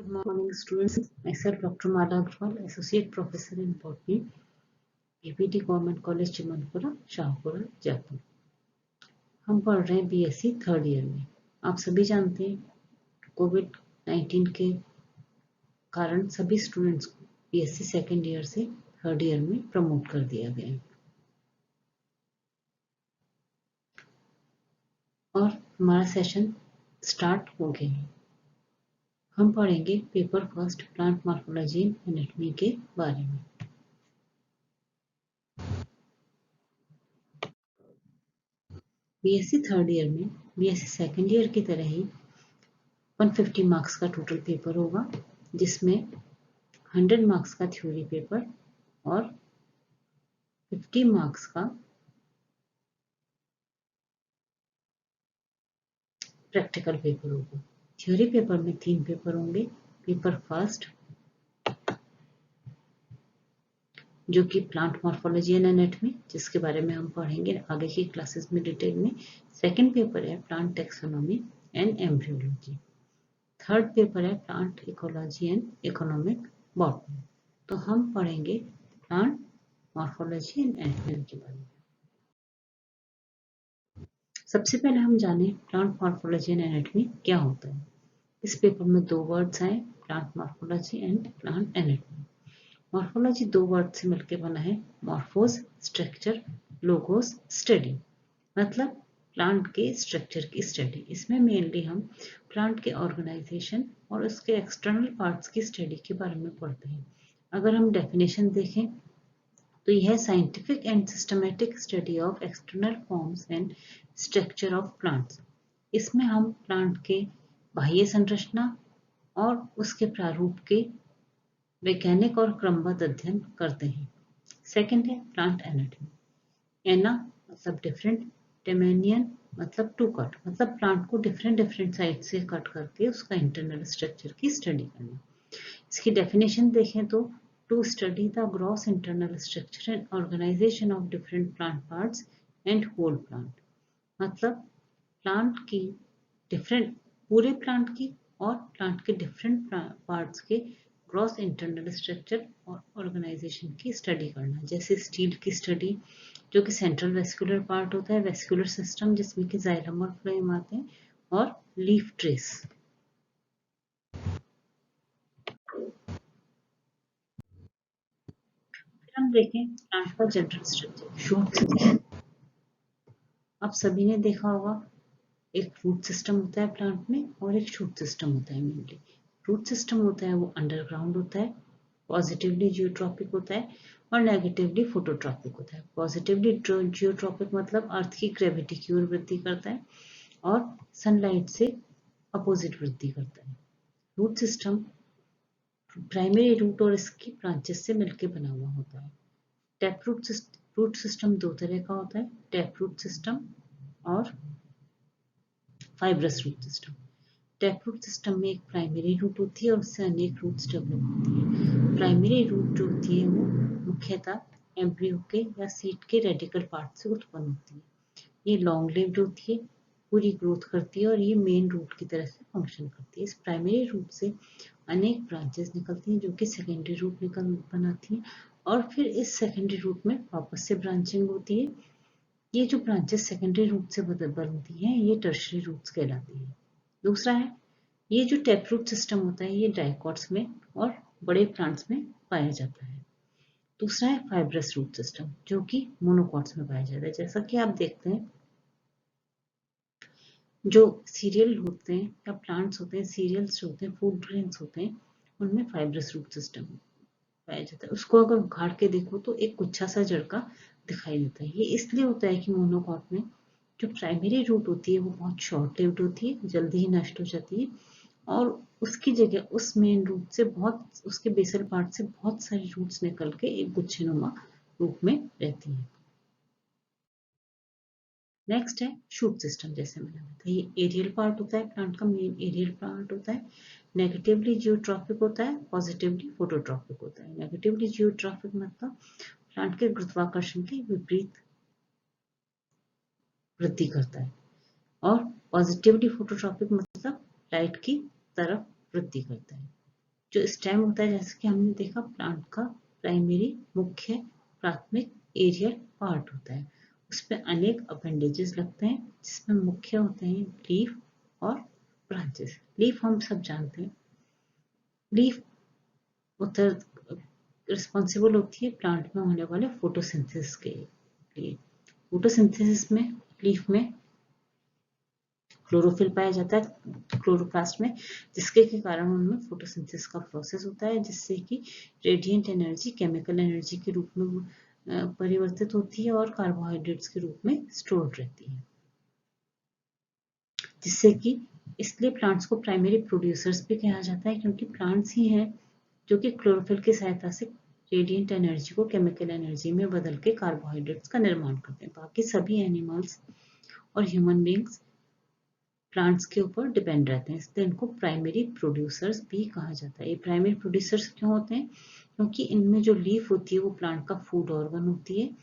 Good morning, students. Myself, Dr. Mala Agrawal, Associate Professor in Botany, PPT Government College, Chimanpura, Shahpura, Jaipur. हम पढ़ रहे हैं BSc third year में। आप सभी जानते हैं कोविड-19 के कारण सभी स्टूडेंट्स को बीएससी सेकेंड ईयर से थर्ड ईयर में प्रमोट कर दिया गया है। और हमारा सेशन स्टार्ट हो गया है। हम पढ़ेंगे paper first plant morphology and anatomy के बारे में। बीएससी थर्ड ईयर में बीएससी सेकेंड ईयर की तरह ही 150 मार्क्स का टोटल पेपर होगा, जिसमें 100 मार्क्स का थ्योरी पेपर और 50 मार्क्स का प्रैक्टिकल पेपर होगा। थ्योरी पेपर में 3 पेपर होंगे। पेपर फर्स्ट जो कि प्लांट मॉर्फोलॉजी एंड एनाटॉमी, जिसके बारे में हम पढ़ेंगे आगे की क्लासेस में डिटेल में। सेकंड पेपर है plant taxonomy and embryology. Third paper है plant ecology and economic botany. तो हम पढ़ेंगे प्लांट मॉर्फोलॉजी एंड एनाटॉमी के बारे में। सबसे पहले हम जानें प्लांट मॉर्फोलॉजी एंड एनाटॉमी क्या होता है। इस पेपर में 2 वर्ड्स आए, plant morphology and plant anatomy. Morphology 2 word से मिलकर बना है, मॉर्फोस स्ट्रक्चर, लोगोस स्टडी, मतलब प्लांट के स्ट्रक्चर की स्टडी। इसमें मेनली हम प्लांट के ऑर्गेनाइजेशन और उसके एक्सटर्नल पार्ट्स की स्टडी के बारे में पढ़ते हैं। अगर हम डेफिनेशन देखें तो यह scientific and systematic study of external forms and structure of plants. इसमें हम प्लांट के बाह्य संरचना और उसके प्रारूप के वैज्ञानिक और क्रमबद्ध अध्ययन करते हैं। सेकंड है प्लांट एनाटॉमी। एना मतलब डिफरेंट, टेमेनियन मतलब टू कट, मतलब प्लांट को डिफरेंट साइड से कट करके उसका इंटरनल स्ट्रक्चर की स्टडी करना। इसकी डेफिनेशन देखें तो to study the gross internal structure and organization of different plant parts and whole plant, मतलब प्लांट की डिफरेंट, पूरे प्लांट की और प्लांट के डिफरेंट पार्ट्स के ग्रॉस इंटरनल स्ट्रक्चर और ऑर्गेनाइजेशन की स्टडी करना। जैसे स्टील की स्टडी जो कि सेंट्रल वेस्कुलर पार्ट होता है, वेस्कुलर सिस्टम जिसमें कि जाइलम और फ्लोएम आते हैं, और लीफ ट्रेस। हम देखें प्लांट का जनरल स्ट्रक्चर, शूट सिस्टम। आप सभी ने देखा होगा एक रूट सिस्टम होता है प्लांट में और एक शूट सिस्टम होता है। मेनली रूट सिस्टम होता है वो अंडरग्राउंड होता है, पॉजिटिवली जियोट्रॉपिक होता है और नेगेटिवली फोटोट्रॉपिक होता है। पॉजिटिवली जियोट्रॉपिक मतलब अर्थ की ग्रेविटी की ओर वृद्धि करता है और सनलाइट से अपोजिट वृद्धि करता है। रूट सिस्टम प्राइमरी रूट और इसकी ब्रांचेस से मिलकर बना हुआ होता है। टैप रूट सिस्टम 2 तरह का होता है, टैप रूट सिस्टम और fibrous root system. Tap root system में एक प्राइमरी रूट होती है और उससे अनेक रूट्स डेवलप होती है। प्राइमरी रूट जो होती है वो मुख्यतः एम्ब्रियो के या सीड के रेडिकल पार्ट से उत्पन्न होती है। ये लॉन्ग लिव्ड होती है, पूरी ग्रोथ करती है और ये मेन रूट की तरह से फंक्शन करती है। इस प्राइमरी रूट से अनेक ब्रांचेस निकलती हैं जो कि सेकेंडरी रूट बनाती हैं और फिर इस सेकेंडरी रूट में वापस से ब्रांचिंग होती है। ये जो ब्रांचेस सेकेंडरी रूट से बनती हैं ये टर्शरी रूट्स कहलाती हैं। दूसरा है ये जो टैप रूट सिस्टम होता है ये डाइकॉट्स में और बड़े प्लांट्स में पाया जाता है। दूसरा है फाइब्रस रूट सिस्टम जो कि मोनोकॉट्स में पाया जाता है। जैसा कि आप देखते हैं जो सीरियल होते हैं या प्लांट्स होते हैं, सीरियल्स जो होते हैं, फूड ग्रेन्स होते हैं, उनमें फाइब्रस रूट सिस्टम पाया जाता है। उसको अगर उखाड़ के देखो तो एक गुच्छा सा जड़ का दिखाई देता है। ये इसलिए होता है कि मोनोकॉट में जो प्राइमरी रूट होती है वो बहुत शॉर्ट लिव्ड होती है, जल्दी ही नष्ट हो जाती है और उसकी जगह उस मेन रूट से बहुत, उसके बेसल पार्ट से बहुत सारी रूट्स निकल के एक गुच्छेनुमा रूप में रहती है। नेक्स्ट है शूट सिस्टम। जैसे मैंने बताया ये एरियल पार्ट होता है, प्लांट का मेन एरियल पार्ट होता है। नेगेटिवली जियोट्रॉपिक होता है, पॉजिटिवली फोटोट्रॉपिक होता है। नेगेटिवली जियोट्रॉपिक मतलब प्लांट के गुरुत्वाकर्षण के विपरीत वृद्धि करता है और पॉजिटिवली फोटोट्रॉपिक मतलब लाइट की तरफ वृद्धि करता है। जो स्टेम होता है, जैसे कि हमने देखा, प्लांट का प्राइमरी मुख्य प्राथमिक एरियल पार्ट होता है। उसमें अनेक अपेंडेजेस लगते हैं जिसमें मुख्य होते हैं लीफ और ब्रांचेस। लीफ हम सब जानते हैं, लीफ उत्तर रिस्पॉन्सिबल होती है प्लांट में होने वाले फोटोसिंथेसिस के लिए। फोटोसिंथेसिस में लीफ में क्लोरोफिल पाया जाता है क्लोरोप्लास्ट में, जिसके के कारण उनमें फोटोसिंथेसिस का प्रोसेस होता है, जिससे कि रेडिएंट एनर्जी केमिकल एनर्जी के रूप में परिवर्तित होती है और कार्बोहाइड्रेट्स के रूप में स्टोर्ड रहती है, जिससे कि इसलिए प्लांट्स को प्राइमरी प्रोड्यूसर्स भी कहा जाता है, क्योंकि प्लांट्स ही हैं जो कि क्लोरोफिल की सहायता से रेडिएंट एनर्जी को केमिकल एनर्जी में बदल के कार्बोहाइड्रेट्स का निर्माण करते हैं। बाकी सभी एनिमल्स और ह्यूमन बींग्स प्लांट्स के ऊपर डिपेंड रहते हैं, इसलिए इनको प्राइमरी प्रोड्यूसर्स भी कहा जाता है। ये प्राइमरी प्रोड्यूसर्स क्यों होते हैं? क्योंकि इनमें जो लीफ होती है वो प्लांट का फूड ऑर्गन होती है,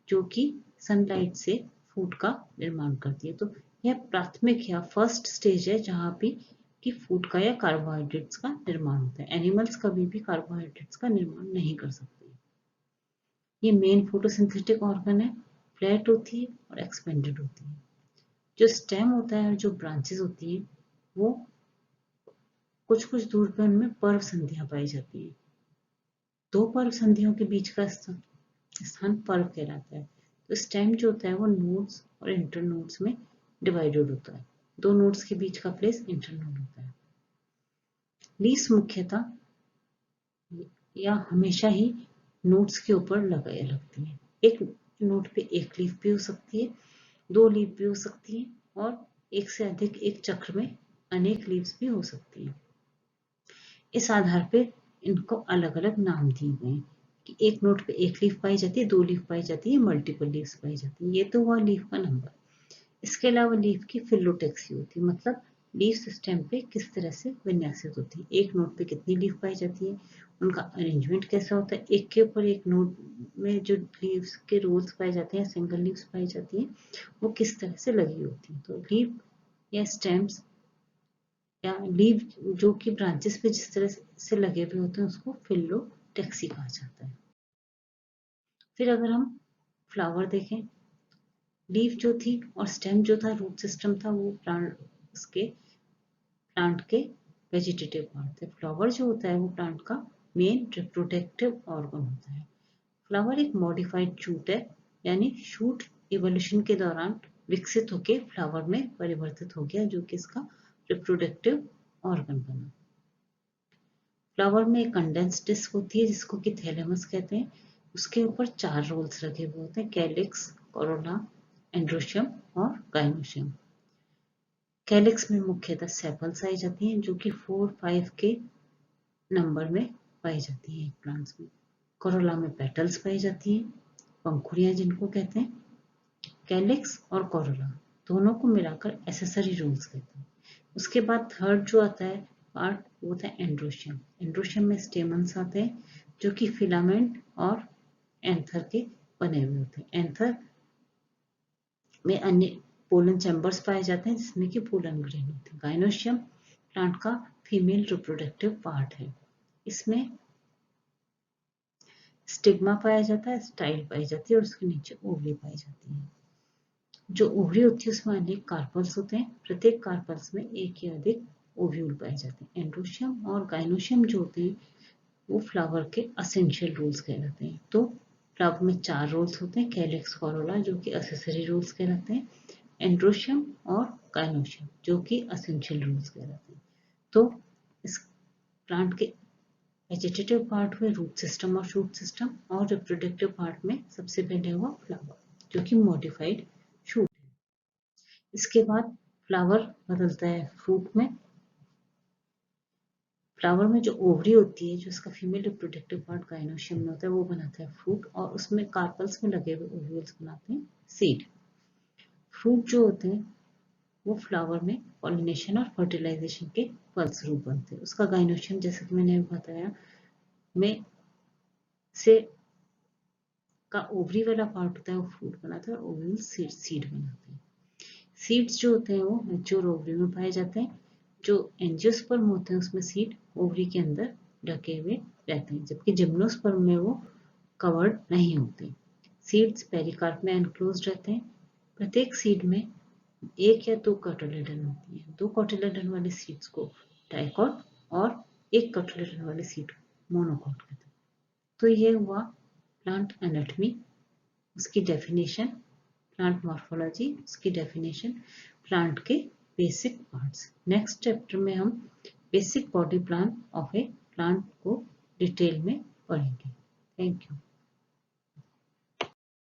जो कि सनलाइट से फूड का निर्माण करती है। तो यह प्राथमिक या फर्स्ट स्टेज है जहाँ भी कि फूड का या कार्बोहाइड्रेट्स का निर्माण होता है। एनिमल्स कभी भी कार्बोहाइड्रेट्स का निर्माण नहीं कर सकते। ये मेन फोटोसिंथेटिक ऑर्गन है, फ्लैट होती है और एक्सपेंडेड होती है। जो स्टेम होता है और जो ब्रांचेस होती हैं वो कुछ कुछ दूर पर उनमें पर्व संधियां पाई जाती हैं। दो पर्व संधियों के बीच का स्थान पर्व कहलाता है। तो स्टेम जो होता है वो नोड्स और इंटर नोड्स में डिवाइडेड होता है। दो नोड्स के बीच का प्लेस इंटर नोड होता है। लीव्स मुख्यतः या हमेशा ही नोड्स के ऊपर लगाए लगती हैं। एक नोड पे एक लीफ भी हो सकती है, दो लीफ भी हो सकती है और एक से अधिक एक चक्र में अनेक लीव्स भी हो सकती हैं। इस आधार पे इनको अलग अलग नाम दिए गए हैं कि एक नोट पे एक लीफ पाई जाती है, दो लीफ पाई जाती है, मल्टीपल लीव्स पाई जाती है। ये तो हुआ लीफ का नंबर। इसके अलावा लीफ की फिलोटेक्सी होती है, मतलब लीफ सिस्टम पे किस तरह से विन्यासित होती है, एक नोट पे कितनी लीफ पाई जाती है, उनका अरेंजमेंट कैसा होता है, एक के ऊपर एक नोट में जो लीव्स के रोल्स पाए जाते हैं, सिंगल लीव्स पाई जाती हैं, वो किस तरह से लगी होती है। तो लीफ या स्टेम्स या लीव जो कि ब्रांचेस पे जिस तरह से लगे हुए होते हैं उसको फिलोटेक्सी कहा जाता है। फिर अगर हम फ्लावर देखें, लीफ जो थी और स्टेम जो था, रूट सिस्टम था, वो प्लांट के वेजिटेटिव पार्ट थे। फ्लावर जो होता है वो प्लांट का मेन रिप्रोडक्टिव ऑर्गन होता है। फ्लावर एक मॉडिफाइड शूट है, यानी शूट इवोल्यूशन के दौरान विकसित होकर फ्लावर में परिवर्तित हो गया, जो कि इसका रिप्रोडक्टिव ऑर्गन बना। फ्लावर में एक कंडेंस डिस्क होती है जिसको कि थैलेमस कहते हैं। उसके ऊपर चार रोल्स लगे हुए होते हैं, कैलिक्स, कोरोला, एंड्रोशियम और गाइनोशियम। कैलिक्स में मुख्यतः सेपल्स पाई जाती हैं, जो कि 4-5 के नंबर में पाई जाती हैं प्लांट्स में। कोरोला में पेटल्स पाई जाती हैं, पंखुड़ियां जिनको कहते हैं। कैलिक्स और कोरोला दोनों को मिलाकर एसेसरी रोल्स कहते हैं। उसके बाद थर्ड जो आता है पार्ट, वो होता है एंड्रोशियम। एंड्रोशियम में स्टेमन्स आते हैं जो कि फिलामेंट और एंथर के बने हुए होते हैं। एंथर में अन्य पोलन चैम्बर्स पाए जाते हैं जिसमें कि पोलन ग्रेन होते हैं। गाइनोशियम प्लांट का फीमेल रिप्रोडक्टिव पार्ट है। इसमें स्टिग्मा पाया जाता है, स्टाइल पाई जाती है और उसके नीचे ओवरी पाई जाती है। जो ओवरी होती है उसमें अनेक कार्पल्स होते हैं, प्रत्येक कार्पल्स में एक या अधिक ओव्यूल पाए जाते हैं। एंड्रोशियम और गाइनोशियम जो होते हैं वो फ्लावर के असेंशियल रोल्स कहलाते हैं। तो फ्लावर में चार रोल्स होते हैं, कैलिक्स, कोरोला जो कि असेसरी रोल्स कहलाते हैं, एंड्रोशियम और गाइनोशियम जो कि असेंशियल रोल्स कहलाते हैं। तो इस प्लांट के वेजिटेटिव पार्ट में रूट सिस्टम और शूट सिस्टम, और रिप्रोडक्टिव पार्ट में सबसे पहले हुआ फ्लावर जो कि मॉडिफाइड शूट है। इसके बाद फ्लावर बदलता है फ्रूट में। फ्लावर में जो ओवरी होती है, जो इसका फीमेल रिप्रोडक्टिव पार्ट गाइनोशियम में होता है, वो बनाता है फ्रूट और उसमें कार्पल्स में लगे हुए ओव्यूल्स बनाते हैं सीड। फ्रूट जो होते हैं वो फ्लावर में पॉलिनेशन और फर्टिलाइजेशन के फलस्वरूप बनते हैं। उसका गाइनोशियम जैसे कि मैंने बताया में से का ओवरी वाला पार्ट होता है वो फ्रूट बनाता है और ओव्यूल सीड बनाते हैं। सीड्स जो होते हैं वो मैच्योर ओवरी में पाए जाते हैं। जो एंजियोस्पर्म होते हैं उसमें सीड ओवरी के अंदर ढके हुए रहते हैं, जबकि जिम्नोस्पर्म में वो कवर्ड नहीं होते। सीड्स पेरिकार्प में एनक्लोज रहते हैं। प्रत्येक सीड में एक या दो कोटिलेडन होती है। दो कोटिलेडन वाले सीड्स को डाइकॉट और एक कोटिलेडन वाले सीड को मोनोकॉट कहते हैं। तो ये हुआ प्लांट एनाटॉमी, उसकी डेफिनेशन, प्लांट मॉर्फोलॉजी, उसकी डेफिनेशन, प्लांट के बेसिक पार्ट्स। नेक्स्ट चैप्टर में हम basic body plan of A plant को डिटेल में पढ़ेंगे। Thank you.